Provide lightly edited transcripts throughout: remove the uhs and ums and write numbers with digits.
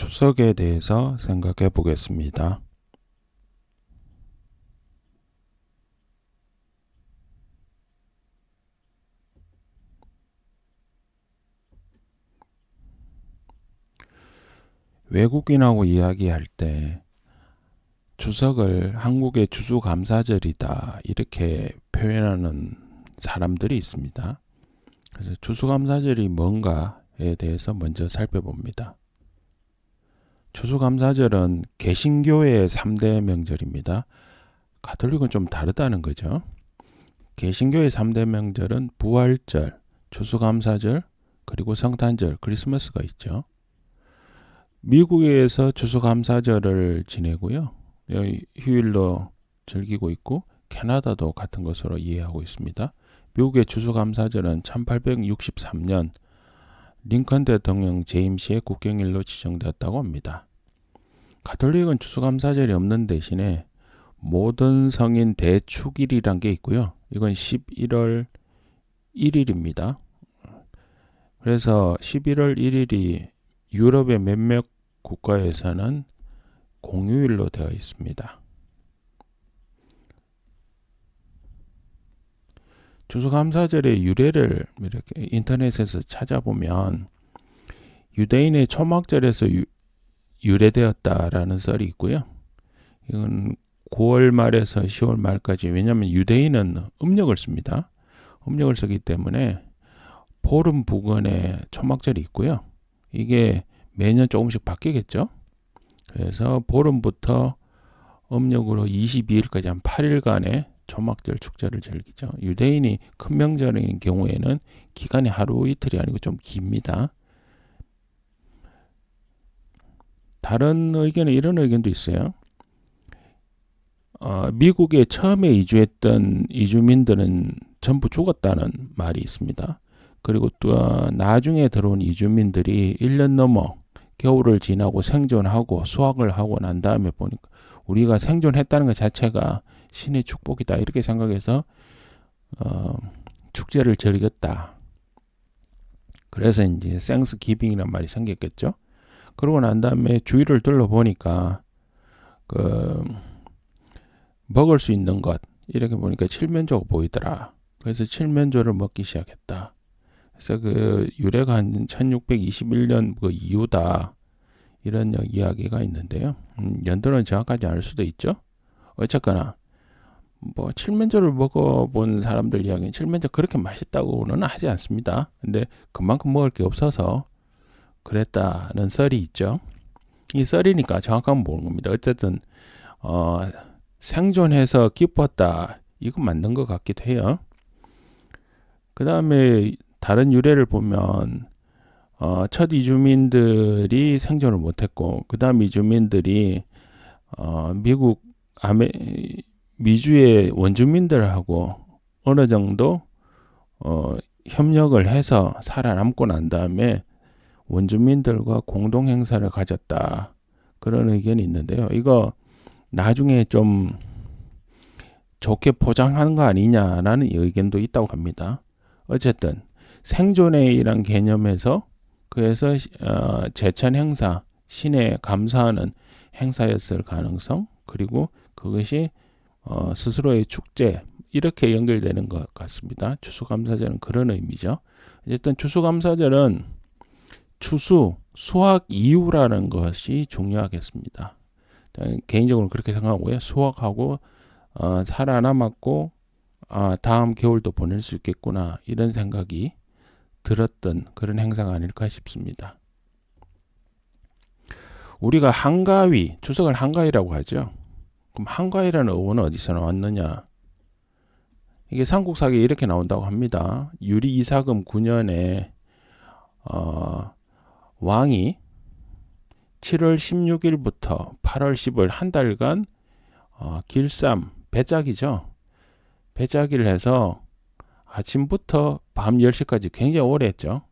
추석에 대해서 생각해 보겠습니다. 외국인하고 이야기할 때 추석을 한국의 추수감사절이다 이렇게 표현하는 사람들이 있습니다. 그래서 추수감사절이 뭔가에 대해서 먼저 살펴봅니다. 추수감사절은 개신교의 3대 명절입니다. 가톨릭은 좀 다르다는 거죠. 개신교의 3대 명절은 부활절, 추수감사절, 그리고 성탄절, 크리스마스가 있죠. 미국에서 추수감사절을 지내고요. 휴일로 즐기고 있고 캐나다도 같은 것으로 이해하고 있습니다. 미국의 추수감사절은 1863년 링컨 대통령 재임 시에 국경일로 지정되었다고 합니다. 가톨릭은 추수감사절이 없는 대신에 모든 성인 대축일이란 게 있고요. 이건 11월 1일입니다. 그래서 11월 1일이 유럽의 몇몇 국가에서는 공휴일로 되어 있습니다. 추수감사절의 유래를 이렇게 인터넷에서 찾아보면 유대인의 초막절에서 유래되었다라는 썰이 있고요. 이건 9월 말에서 10월 말까지, 왜냐하면 유대인은 음력을 씁니다. 음력을 쓰기 때문에 보름 부근에 초막절이 있고요. 이게 매년 조금씩 바뀌겠죠. 그래서 보름부터 음력으로 22일까지 한 8일간의 초막절 축제를 즐기죠. 유대인이 큰 명절인 경우에는 기간이 하루 이틀이 아니고 좀 깁니다. 다른 의견은 이런 의견도 있어요. 미국에 처음에 이주했던 이주민들은 전부 죽었다는 말이 있습니다. 그리고 또 나중에 들어온 이주민들이 1년 넘어 겨울을 지나고 생존하고 수확을 하고 난 다음에 보니까 우리가 생존했다는 것 자체가 신의 축복이다 이렇게 생각해서 축제를 즐겼다. 그래서 이제 생스 기빙이란 말이 생겼겠죠. 그러고 난 다음에 주위를 둘러보니까 먹을 수 있는 것 이렇게 보니까 칠면조가 보이더라. 그래서 칠면조를 먹기 시작했다. 그래서 그 유래가 한 1621년 그 이후다 이런 이야기가 있는데요. 연도는 정확하지 않을 수도 있죠. 어쨌거나 뭐 칠면조를 먹어본 사람들 이야기는 칠면조 그렇게 맛있다고는 하지 않습니다. 근데 그만큼 먹을 게 없어서 그랬다는 썰이 있죠. 이 썰이니까 정확하면 모르는 겁니다. 어쨌든 생존해서 기뻤다 이거 맞는 것 같기도 해요. 그 다음에 다른 유래를 보면 첫 이주민들이 생존을 못했고 그 다음 이주민들이 미국 미주의 원주민들하고 어느 정도 협력을 해서 살아남고 난 다음에 원주민들과 공동 행사를 가졌다 그런 의견이 있는데요. 이거 나중에 좀 좋게 포장하는 거 아니냐라는 의견도 있다고 합니다. 어쨌든 생존의이란 개념에서 그래서 제천 행사, 신에 감사하는 행사였을 가능성, 그리고 그것이 스스로의 축제 이렇게 연결되는 것 같습니다. 추수감사절은 그런 의미죠. 어쨌든 추수감사절은 수확 이후라는 것이 중요하겠습니다. 개인적으로 그렇게 생각하고요. 수확하고 살아남았고 다음 겨울도 보낼 수 있겠구나 이런 생각이 들었던 그런 행사가 아닐까 싶습니다. 우리가 한가위, 추석을 한가위라고 하죠. 그럼 한가위라는 어원은 어디서 나왔느냐? 이게 삼국사기에 이렇게 나온다고 합니다. 유리 이사금 9년에 왕이 7월 16일부터 8월 15일 한 달간 길쌈, 배짜기죠. 배짜기를 해서 아침부터 밤 10시까지 굉장히 오래 했죠.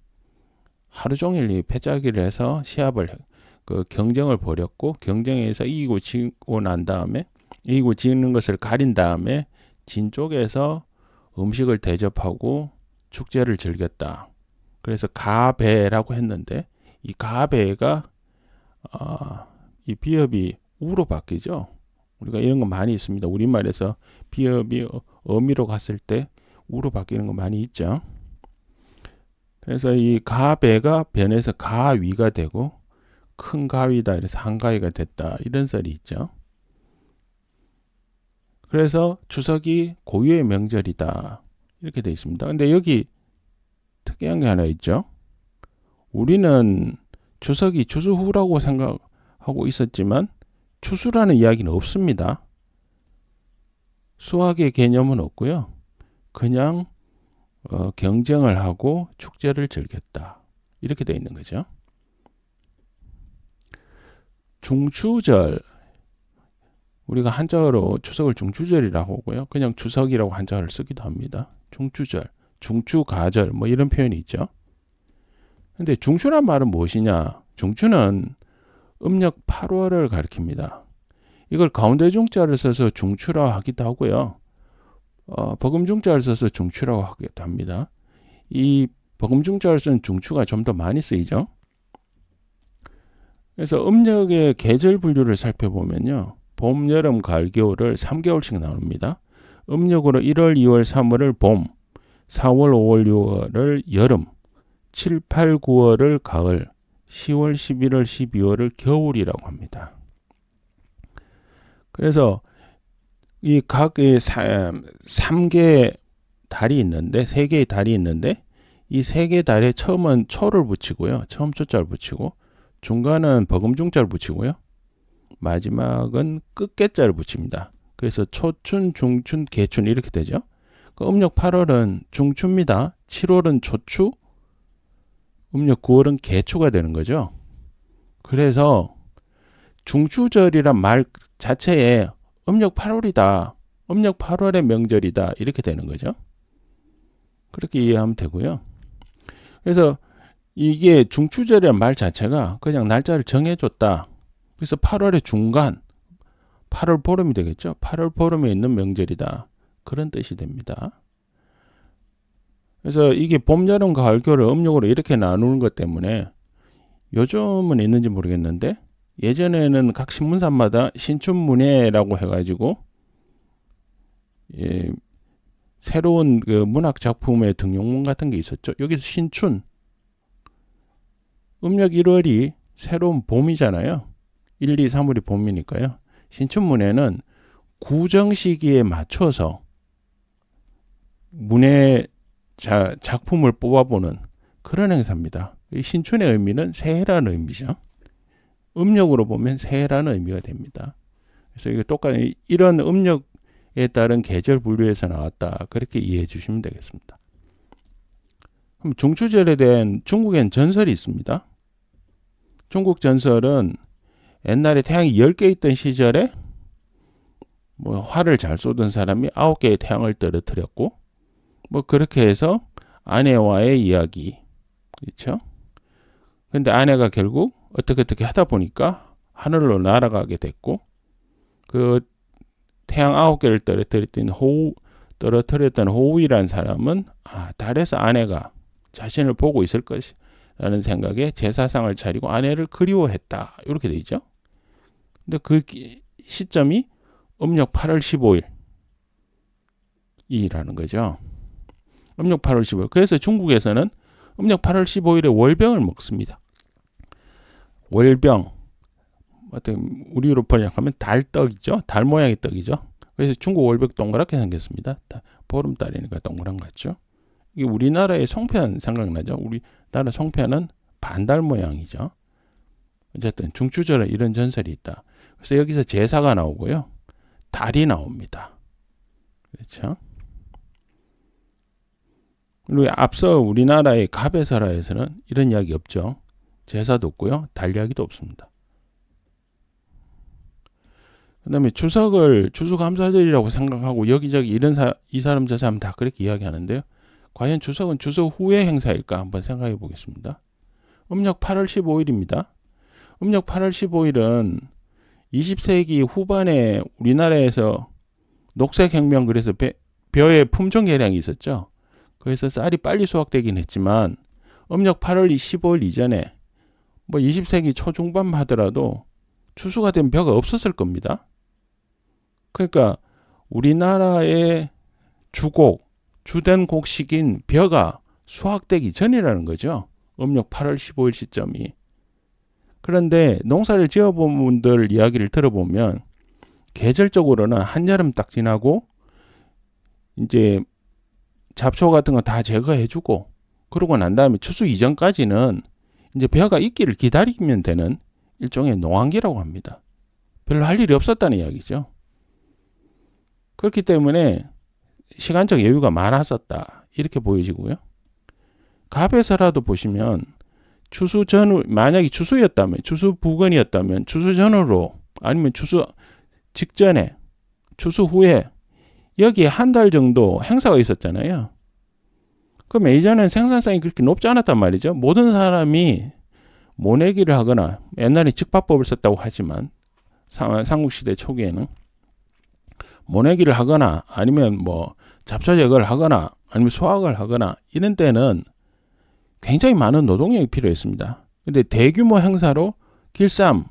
하루 종일 이 배짜기를 해서 시합을 경쟁을 벌였고 경쟁에서 이기고 지고 난 다음에 이기고 지는 것을 가린 다음에 진 쪽에서 음식을 대접하고 축제를 즐겼다. 그래서 가배라고 했는데 이 가배가 이 비읍이 우로 바뀌죠. 우리가 이런 거 많이 있습니다. 우리말에서 비읍이 어미로 갔을 때 우로 바뀌는 거 많이 있죠. 그래서 이 가배가 변해서 가위가 되고 큰 가위다 이래서 한가위가 됐다 이런 썰이 있죠. 그래서 추석이 고유의 명절이다 이렇게 되어 있습니다. 근데 여기 특이한 게 하나 있죠. 우리는 추석이 추수후라고 생각하고 있었지만 추수라는 이야기는 없습니다. 수학의 개념은 없고요. 그냥 경쟁을 하고 축제를 즐겼다 이렇게 되어 있는 거죠. 중추절, 우리가 한자어로 추석을 중추절이라고 하고요. 그냥 추석이라고 한자어를 쓰기도 합니다. 중추절, 중추가절 뭐 이런 표현이 있죠. 근데 중추란 말은 무엇이냐? 중추는 음력 8월을 가리킵니다. 이걸 가운데 중자를 써서 중추라고 하기도 하고요. 버금 중자를 써서 중추라고 하기도 합니다. 이 버금 중자를 쓴 중추가 좀 더 많이 쓰이죠. 그래서 음력의 계절 분류를 살펴보면요. 봄, 여름, 가을, 겨울을 3개월씩 나눕니다. 음력으로 1월, 2월, 3월을 봄, 4월, 5월, 6월을 여름, 7, 8, 9월을 가을, 10월, 11월, 12월을 겨울이라고 합니다. 그래서 이 각 3개의 달이 있는데 3개의 달이 있는데 이 3개의 달에 처음은 초를 붙이고요. 처음 초자를 붙이고 중간은 버금중자를 붙이고요. 마지막은 끝개자를 붙입니다. 그래서 초춘, 중춘, 개춘 이렇게 되죠. 음력 8월은 중추입니다. 7월은 초추, 음력 9월은 개추가 되는 거죠. 그래서 중추절이란 말 자체에 음력 8월이다. 음력 8월의 명절이다. 이렇게 되는 거죠. 그렇게 이해하면 되고요. 그래서 이게 중추절이란 말 자체가 그냥 날짜를 정해줬다. 그래서 8월의 중간, 8월 보름이 되겠죠. 8월 보름에 있는 명절이다. 그런 뜻이 됩니다. 그래서 이게 봄, 여름, 가을, 겨울을 음력으로 이렇게 나누는 것 때문에 요즘은 있는지 모르겠는데 예전에는 각 신문사마다 신춘문예라고 해가지고 새로운 그 문학 작품의 등용문 같은 게 있었죠. 여기서 신춘, 음력 1월이 새로운 봄이잖아요. 1, 2, 3월이 봄이니까요. 신춘문예는 구정 시기에 맞춰서 문예 작품을 뽑아보는 그런 행사입니다. 이 신춘의 의미는 새해라는 의미죠. 음력으로 보면 새해라는 의미가 됩니다. 그래서 이게 똑같이 이런 음력에 따른 계절 분류에서 나왔다. 그렇게 이해해 주시면 되겠습니다. 그럼 중추절에 대한 중국엔 전설이 있습니다. 중국 전설은 옛날에 태양이 10개 있던 시절에 뭐 활을 잘 쏘던 사람이 9개의 태양을 떨어뜨렸고 뭐 그렇게 해서 아내와의 이야기 그렇죠? 근데 아내가 결국 어떻게 하다 보니까 하늘로 날아가게 됐고 그 태양 9개를 떨어뜨렸던 호우이라는 사람은 달에서 아내가 자신을 보고 있을 것이라는 생각에 제사상을 차리고 아내를 그리워했다. 이렇게 돼 있죠. 근데 그 시점이 음력 8월 15일이라는 거죠. 음력 8월 15일. 그래서 중국에서는 음력 8월 15일에 월병을 먹습니다. 월병. 우리로 번역하면 달떡이죠. 달 모양의 떡이죠. 그래서 중국 월병 동그랗게 생겼습니다. 보름달이니까 동그란 거 같죠. 이게 우리나라의 송편 생각나죠. 우리나라 송편은 반달 모양이죠. 어쨌든 중추절에 이런 전설이 있다. 그래서 여기서 제사가 나오고요. 달이 나옵니다. 그렇죠? 그리고 앞서 우리나라의 갑에서라에서는 이런 이야기 없죠. 제사도 없고요. 달 이야기도 없습니다. 그 다음에 추석을 추수감사절이라고 생각하고 여기저기 이 사람 저 사람 다 그렇게 이야기하는데요. 과연 추석은 추석 후의 행사일까 한번 생각해 보겠습니다. 음력 8월 15일입니다. 음력 8월 15일은 20세기 후반에 우리나라에서 녹색혁명 그래서 벼의 품종 개량이 있었죠. 그래서 쌀이 빨리 수확되긴 했지만 음력 8월 15일 이전에 뭐 20세기 초중반 하더라도 추수가 된 벼가 없었을 겁니다. 그러니까 우리나라의 주된 곡식인 벼가 수확되기 전이라는 거죠. 음력 8월 15일 시점이. 그런데 농사를 지어본 분들 이야기를 들어보면 계절적으로는 한여름 딱 지나고 이제 잡초 같은 거 다 제거해주고 그러고 난 다음에 추수 이전까지는 이제 벼가 있기를 기다리면 되는 일종의 농한기라고 합니다. 별로 할 일이 없었다는 이야기죠. 그렇기 때문에 시간적 여유가 많았었다 이렇게 보여지고요. 갑에서라도 보시면 추수 전후, 만약에 추수였다면, 추수 부근이었다면 추수 전후로 아니면 추수 직전에, 추수 후에 여기에 한 달 정도 행사가 있었잖아요. 그럼 예전엔 생산성이 그렇게 높지 않았단 말이죠. 모든 사람이 모내기를 하거나, 옛날에 직화법을 썼다고 하지만 삼국시대 초기에는 모내기를 하거나 아니면 뭐 잡초 제거를 하거나 아니면 수확을 하거나 이런 때는 굉장히 많은 노동력이 필요했습니다. 근데 대규모 행사로 길쌈,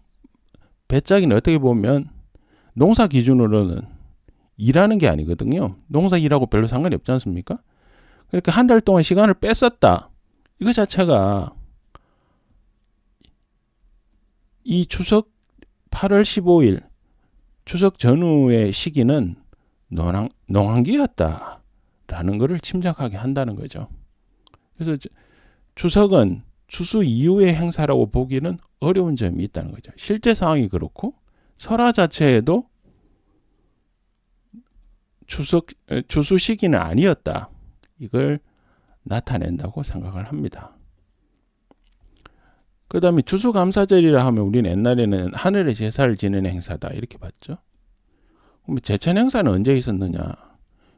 배짜기는 어떻게 보면 농사 기준으로는 일하는 게 아니거든요. 농사 일하고 별로 상관이 없지 않습니까? 그러니까 한 달 동안 시간을 뺐었다. 이거 자체가 이 추석 8월 15일 추석 전후의 시기는 농한기였다라는 것을 짐작하게 한다는 거죠. 그래서 추석은 추수 이후의 행사라고 보기는 어려운 점이 있다는 거죠. 실제 상황이 그렇고 설화 자체에도 추수 시기는 아니었다. 이걸 나타낸다고 생각을 합니다. 그 다음에 추수감사절이라 하면 우리는 옛날에는 하늘의 제사를 지내는 행사다 이렇게 봤죠. 그럼 제천 행사는 언제 있었느냐?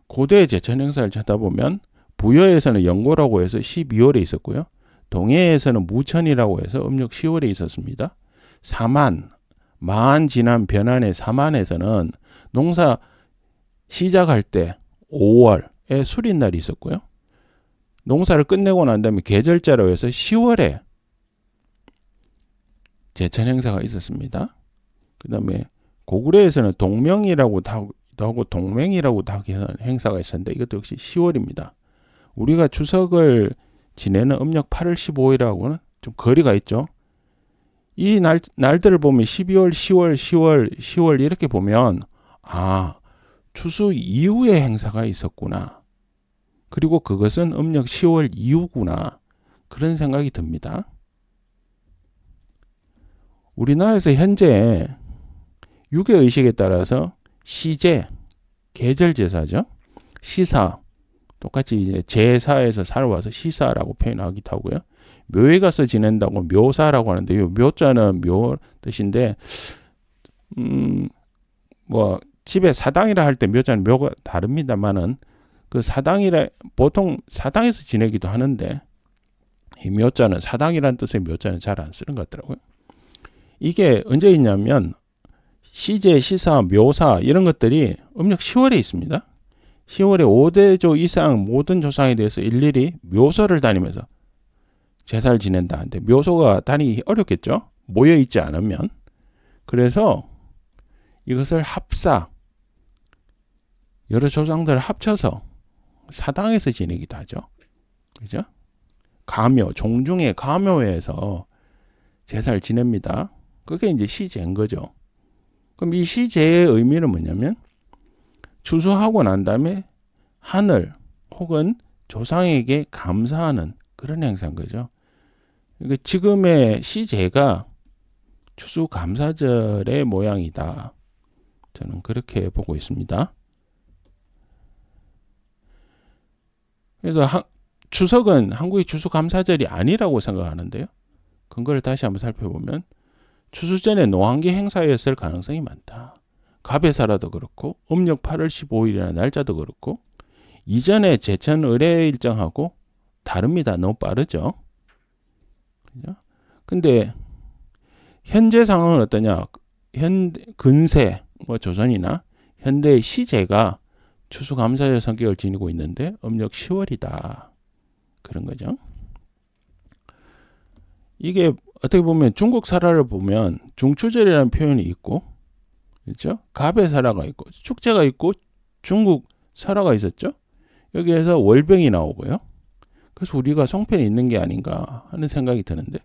고대의 제천 행사를 찾아보면 부여에서는 영고라고 해서 12월에 있었고요. 동해에서는 무천이라고 해서 음력 10월에 있었습니다. 마한 지난 변안의 사만에서는 농사 시작할 때 5월에 수린날이 있었고요. 농사를 끝내고 난 다음에 계절자로 해서 10월에 제천 행사가 있었습니다. 그 다음에 고구려에서는 동명이라고도 하고 동맹이라고도 하는 행사가 있었는데 이것도 역시 10월입니다. 우리가 추석을 지내는 음력 8월 15일하고는 좀 거리가 있죠. 이 날들을 보면 12월, 10월 이렇게 보면 추수 이후에 행사가 있었구나. 그리고 그것은 음력 10월 이후구나. 그런 생각이 듭니다. 우리나라에서 현재 유교의식에 따라서 시제, 계절제사죠. 시사, 똑같이 이제 제사에서 살아와서 시사라고 표현하기도 하고요. 묘에 가서 지낸다고 묘사라고 하는데 이 묘자는 묘 뜻인데 뭐 집에 사당이라 할 때 묘자는 묘가 다릅니다만은 그 사당이라 보통 사당에서 지내기도 하는데 이 묘자는 사당이라는 뜻의 묘자는 잘 안 쓰는 것 같더라고요. 이게 언제 있냐면 시제, 시사, 묘사 이런 것들이 음력 10월에 있습니다. 10월에 5대조 이상 모든 조상에 대해서 일일이 묘소를 다니면서 제사를 지낸다. 근데 묘소가 다니기 어렵겠죠. 모여 있지 않으면. 그래서 이것을 합사, 여러 조상들을 합쳐서 사당에서 지내기도 하죠. 그죠? 가묘, 종중의 가묘에서 제사를 지냅니다. 그게 이제 시제인 거죠. 그럼 이 시제의 의미는 뭐냐면 추수하고 난 다음에 하늘 혹은 조상에게 감사하는 그런 행사인 거죠. 그러니까 지금의 시제가 추수감사절의 모양이다. 저는 그렇게 보고 있습니다. 그래서 추석은 한국의 추수감사절이 아니라고 생각하는데요. 근거를 다시 한번 살펴보면 추수 전에 농한기 행사였을 가능성이 많다. 갑에사라도 그렇고 음력 8월 15일이라는 날짜도 그렇고 이전에 제천 의례 일정하고 다릅니다. 너무 빠르죠. 그죠? 근데 현재 상황은 어떠냐? 근세 조선이나 현대의 시제가 추수감사절 성격을 지니고 있는데 음력 10월이다. 그런 거죠. 이게 어떻게 보면 중국 설화를 보면 중추절이라는 표현이 있고, 그렇죠? 갑의 설화가 있고 축제가 있고 중국 설화가 있었죠. 여기에서 월병이 나오고요. 그래서 우리가 송편이 있는 게 아닌가 하는 생각이 드는데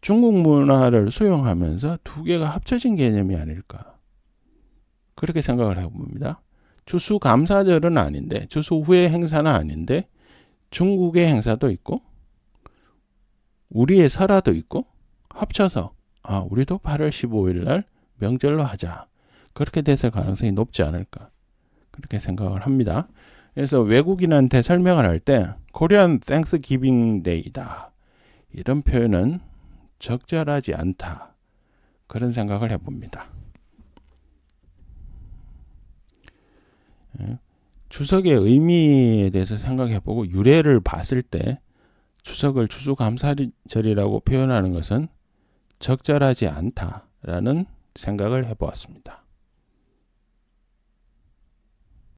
중국 문화를 수용하면서 두 개가 합쳐진 개념이 아닐까 그렇게 생각을 해봅니다. 추수감사절은 아닌데 추수 후의 행사는 아닌데 중국의 행사도 있고 우리의 설화도 있고 합쳐서 우리도 8월 15일 날 명절로 하자. 그렇게 됐을 가능성이 높지 않을까 그렇게 생각을 합니다. 그래서 외국인한테 설명을 할 때 코리안 땡스기빙 데이다 이런 표현은 적절하지 않다 그런 생각을 해봅니다. 추석의 의미에 대해서 생각해보고 유래를 봤을 때 추석을 추수감사절이라고 표현하는 것은 적절하지 않다라는 생각을 해보았습니다.